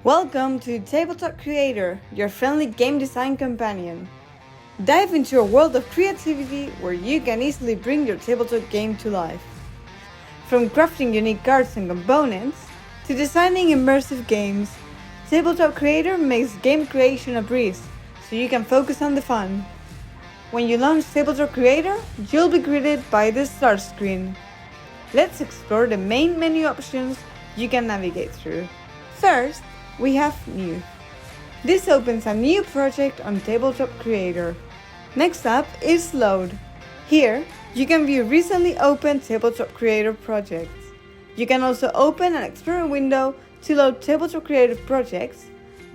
Welcome to Tabletop Creator, your friendly game design companion. Dive into a world of creativity where you can easily bring your tabletop game to life. From crafting unique cards and components, to designing immersive games, Tabletop Creator makes game creation a breeze, so you can focus on the fun. When you launch Tabletop Creator, you'll be greeted by the start screen. Let's explore the main menu options you can navigate through. First, we have New. This opens a new project on Tabletop Creator. Next up is Load. Here, you can view recently opened Tabletop Creator projects. You can also open an experiment window to load Tabletop Creator projects,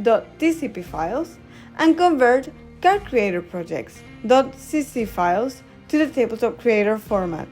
.tcp files, and convert Card Creator projects, .cc files, to the Tabletop Creator format.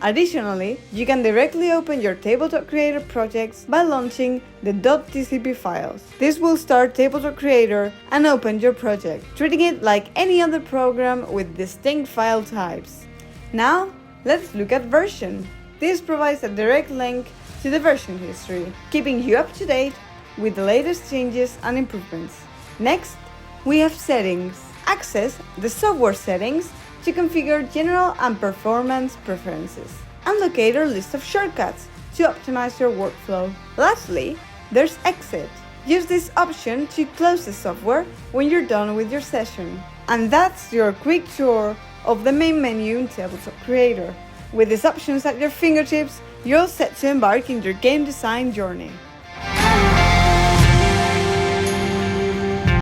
Additionally, you can directly open your Tabletop Creator projects by launching the .tcp files. This will start Tabletop Creator and open your project, treating it like any other program with distinct file types. Now, let's look at Version. This provides a direct link to the version history, keeping you up to date with the latest changes and improvements. Next, we have Settings. Access the software settings to configure general and performance preferences, and locate our list of shortcuts to optimize your workflow. Lastly, there's Exit. Use this option to close the software when you're done with your session. And that's your quick tour of the main menu in Tabletop Creator. With these options at your fingertips, you're all set to embark in your game design journey.